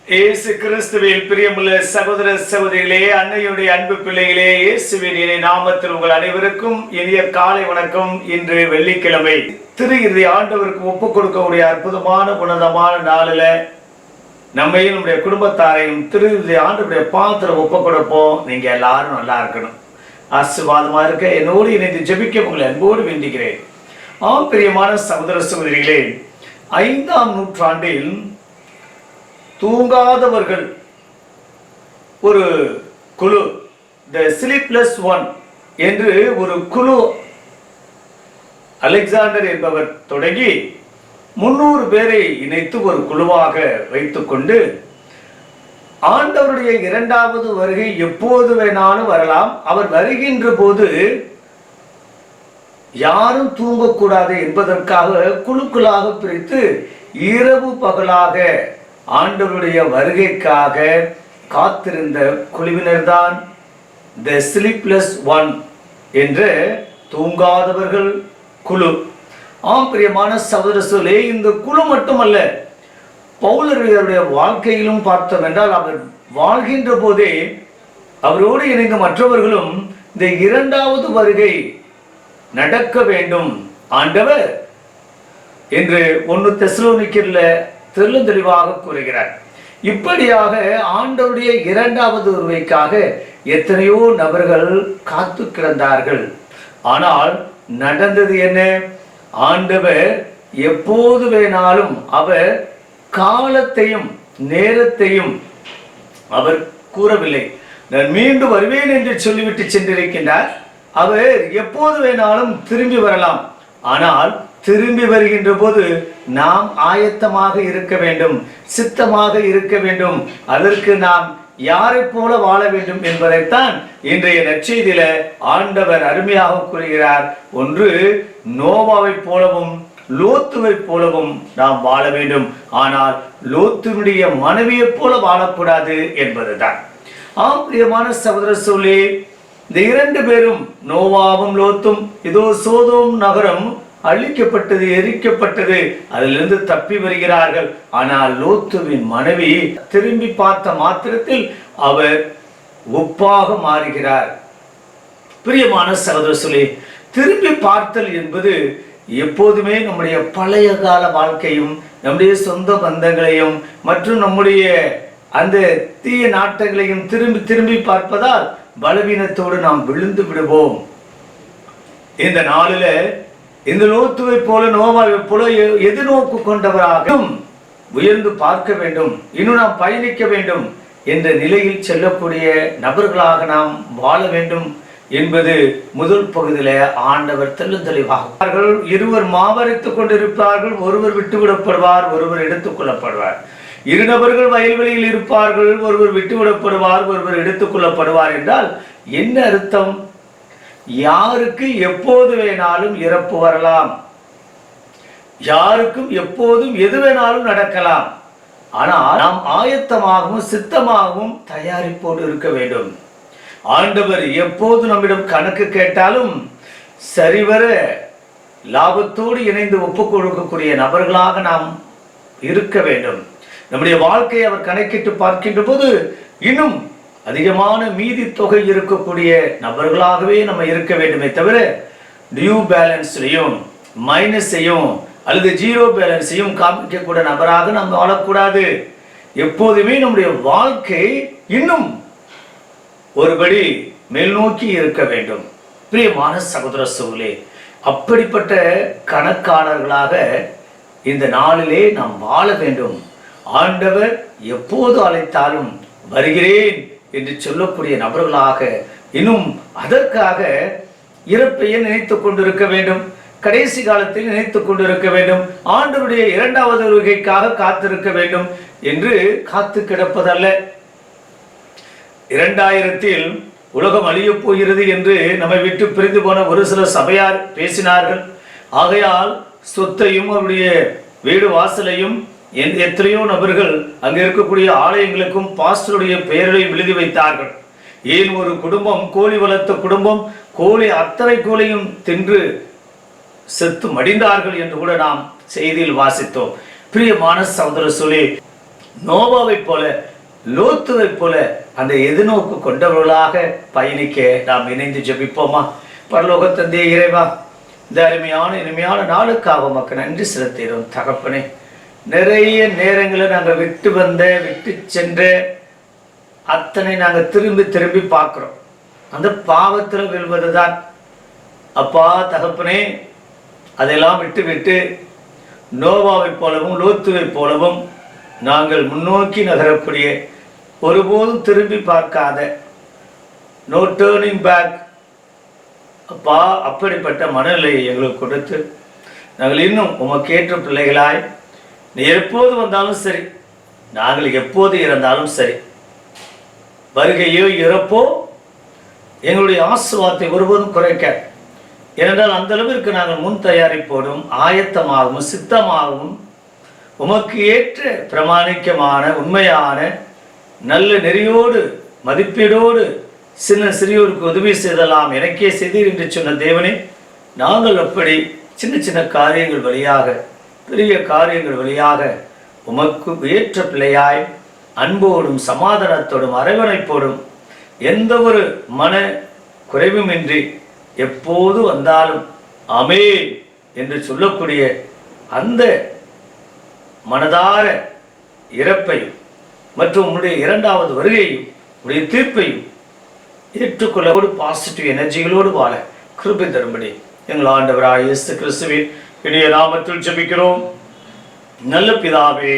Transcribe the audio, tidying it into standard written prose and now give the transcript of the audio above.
இயேசு கிறிஸ்துவில் பிரியமுள்ள சகோதர சகோதரிகளே, அன்னையுடைய அன்பு பிள்ளைகளே, இயேசுவின் இறை நாமத்தில் உங்கள் அனைவருக்கும் இனிய காலை வணக்கம். இன்று வெள்ளிக்கிழமை திரு இறுதி ஆண்டவருக்கு ஒப்புக் கொடுக்கக்கூடிய அற்புதமான உன்னதமான நாளில் நம்மையும் நம்முடைய குடும்பத்தாரையும் திரு இறுதி ஆண்டவருடைய பாத்திரம் ஒப்புக் கொடுப்போம். நீங்க எல்லாரும் நல்லா இருக்கணும், ஆசீர்வாதமா இருக்க என்னோடு இணைந்து ஜெபிக்க உங்களை அன்போடு வேண்டுகிறேன். பிரியமான சகோதர சகோதரிகளே, 5ஆம் நூற்றாண்டில் தூங்காதவர்கள் ஒரு குழு, த ஸ்லீப்லெஸ் ஒன் என்று ஒரு குழு அலெக்சாண்டர் என்பவர் தொடங்கி 300 பேரை இணைத்து ஒரு குழுவாக வைத்துக்கொண்டு ஆண்டவருடைய 2வது வருகை எப்போது வேணாலும் வரலாம், அவர் வருகின்ற போது யாரும் தூங்கக்கூடாது என்பதற்காக குழுக்களாக பிரித்து இரவு பகலாக ஆண்டவருடைய வருகைக்காக காத்திருந்த குழுவினர் தான் த ஸ்லீப்லெஸ் ஒன் என்ற தூங்காதவர்கள் குழு. பிரியமான சகோதர சகோதரிகளே, இந்த குழு மட்டுமல்ல, பவுலருடைய வாழ்க்கையிலும் பார்த்தோம் என்றால் அவர் வாழ்கின்ற போதே அவரோடு இணைந்த மற்றவர்களும் இந்த 2வது வருகை நடக்க வேண்டும் ஆண்டவர் என்று 1 தெசலோனிக்கேயர்ல தெளிவாக கூறுகிறார். இப்படியாக ஆண்டவருடைய 2வது வருகைக்காக எத்தனையோ நபர்கள் காத்து கிடந்தார்கள். ஆனால் நடந்தது என்ன? ஆண்டவர் எப்போது வேணாலும் அவர் காலத்தையும் நேரத்தையும் அவர் கூறவில்லை. நான் மீண்டும் வருவேன் என்று சொல்லிவிட்டு சென்றிருக்கின்றார். அவர் எப்போது வேணாலும் திரும்பி வரலாம். ஆனால் திரும்பி வருகின்ற போது நாம் ஆயத்தமாக இருக்க வேண்டும், சித்தமாக இருக்க வேண்டும். அதற்கு நாம் யாரை போல வாழ வேண்டும் என்பதைத்தான் இன்றைய நற்செய்தியில ஆண்டவர் அருமையாக கூறுகிறார். ஒன்று, நோவாவை போலவும் லோத்துவை போலவும் நாம் வாழ வேண்டும். ஆனால் லோத்துடைய மனைவியை போல வாழக்கூடாது என்பதுதான். பிரியமான சகோதர சகோதரிகளே, இந்த 2 பேரும், நோவாவும் லோத்தும், இதோ சோதோம் நகரம் அழிக்கப்பட்டது, எரிக்கப்பட்டது, அதிலிருந்து தப்பி வருகிறார்கள். ஆனால் லோத்துவின் மனைவி திரும்பி பார்த்த மாத்திரத்தில் அவர் ஒப்பாக மாறுகிறார். பிரியமான சகோதர சகோதரிகளே, திரும்பி பார்த்தல் என்பது எப்போதுமே நம்முடைய பழைய கால வாழ்க்கையும் நம்முடைய சொந்த பந்தங்களையும் மற்றும் நம்முடைய அந்த தீய நாட்டங்களையும் திரும்பி திரும்பி பார்ப்பதால் பலவீனத்தோடு நாம் விழுந்து விடுவோம். இந்த நாளில இந்த லோத்துவை போல நோவாவை போல எதிர்நோக்கு கொண்டவராக உயர்ந்து பார்க்க வேண்டும், இன்னும் நாம் பயணிக்க வேண்டும் என்ற நிலையில் செல்லக்கூடிய நபர்களாக நாம் வாழ வேண்டும் என்பது முதல் பகுதியில ஆண்டவர் தெளிவாக. இருவர் மாவரைத்துக் கொண்டிருப்பார்கள், ஒருவர் விட்டுவிடப்படுவார், ஒருவர் எடுத்துக் கொள்ளப்படுவார். 2 நபர்கள் வயல்வெளியில் இருப்பார்கள், ஒருவர் விட்டுவிடப்படுவார், ஒருவர் எடுத்துக் கொள்ளப்படுவார் என்றால் என்ன அர்த்தம்? யாருக்கு எப்போது வேணாலும் இறப்பு வரலாம், யாருக்கும் எப்போதும் எது வேணாலும் நடக்கலாம். ஆனால் நாம் ஆயத்தமாகவும் சித்தமாகவும் தயாரிப்போடு இருக்க வேண்டும். ஆண்டவர் எப்போது நம்மிடம் கணக்கு கேட்டாலும் சரிவர லாபத்தோடு இணைந்து ஒப்புக் கொடுக்கக்கூடிய நபர்களாக நாம் இருக்க வேண்டும். நம்முடைய வாழ்க்கையை அவர் கணக்கிட்டு பார்க்கின்ற போது இன்னும் அதிகமான மீதி தொகை இருக்கக்கூடிய நபர்களாகவே நம்ம இருக்க வேண்டுமே தவிர நியூ பேலன்ஸ்லையும் மைனஸையும் அல்லது 0 பேலன்ஸையும் காமிக்கக்கூடிய நபராக நம்ம வாழக்கூடாது. எப்போதுமே நம்முடைய வாழ்க்கை இன்னும் ஒருபடி மேல் நோக்கி இருக்க வேண்டும். பிரியமான சகோதர சகோதரிகளே, அப்படிப்பட்ட கணக்காளர்களாக இந்த நாளிலே நாம் வாழ வேண்டும். ஆண்டவர் எப்போது அழைத்தாலும் வருகிறேன் என்று சொல்லக்கூடிய நபர்களாக இன்னும் அதற்காக இறப்பையை நினைத்துக் கொண்டிருக்க வேண்டும், கடைசி காலத்தில் நினைத்துக் கொண்டிருக்க வேண்டும், ஆண்டவருடைய 2வது வருகைக்காக காத்திருக்க வேண்டும் என்று காத்து கிடப்பதல்ல. 2000 உலகம் அழியப் போகிறது என்று நம்மை விட்டு பிரிந்து போன ஒரு சில சபையார் பேசினார்கள். ஆகையால் சொத்தையும் அவருடைய வீடு வாசலையும் எத்தனையோ நபர்கள் அங்க இருக்கக்கூடிய ஆலயங்களுக்கும் பாஸ்டருடைய பெயரையும் எழுதி வைத்தார்கள். ஏன் ஒரு குடும்பம், கோழி வளர்த்த குடும்பம், கோழி அத்தனை கோழியும் தின்று செத்து மடிந்தார்கள் என்று கூட நாம் செய்தியில் வாசித்தோம். பிரியமான சகோதர சகோதரிகளே, நோவாவை போல, லோத்துவை போல அந்த எதிர்நோக்கு கொண்டவர்களாக பயணிக்க நாம் இணைந்து ஜெபிப்போமா? பரலோக தந்தையே இறைவா, இந்த அருமையான இனிமையான நாளுக்காக உமக்கு நன்றி செலுத்துகிறோம் தகப்பனே. நிறைய நேரங்களில் நாங்கள் விட்டு சென்ற அத்தனை நாங்கள் திரும்பி திரும்பி பார்க்கிறோம். அந்த பாவத்தில் விழுவதுதான் அப்பா தகப்பனே. அதெல்லாம் விட்டு நோவாவை போலவும் லோத்துவை போலவும் நாங்கள் முன்னோக்கி நகரக்கூடிய, ஒருபோதும் திரும்பி பார்க்காத, நோ டேர்னிங் பேக் அப்பா, அப்படிப்பட்ட மனநிலையை எங்களுக்கு கொடுத்து நாங்கள் இன்னும் உமக்கேற்ற பிள்ளைகளாய், நீ எப்போது வந்தாலும் சரி, நாங்கள் எப்போது இறந்தாலும் சரி, வருகையோ இறப்போ எங்களுடைய ஆசீர்வாதத்தை ஒருபோதும் குறைக்க. ஏனென்றால் அந்த அளவிற்கு நாங்கள் முன் தயாரிப்போடும் ஆயத்தமாகவும் சித்தமாகவும் உமக்கு ஏற்ற பிரமாணிக்கமான உண்மையான நல்ல நெறியோடு மதிப்பீடோடு சிறியோருக்கு உதவி செய்தலாம் எனக்கே செய்தீர் என்று சொன்ன தேவனே, நாங்கள் அப்படி சின்ன சின்ன காரியங்கள் வழியாக பெரிய காரியங்கள் வழியாக உமக்கு ஏற்ற பிள்ளையாய் அன்போடும் சமாதானத்தோடும் அரவணைப்போடும் எந்த ஒரு மன குறைவுமின்றி எப்போது வந்தாலும் ஆமென் என்று சொல்லக்கூடிய அந்த மனதார இறப்பையும் மற்றும் உன்னுடைய இரண்டாவது வருகையும் உடைய தீர்ப்பையும் ஏற்றுக்கொள்ளோடு பாசிட்டிவ் எனர்ஜிகளோடு வாழ கிருபை தரும்படி எங்கள் ஆண்டவராகிய இயேசு கிறிஸ்துவின் இனிய நாமத்தில் ஜெபிக்கிறோம் நல்ல பிதாவே.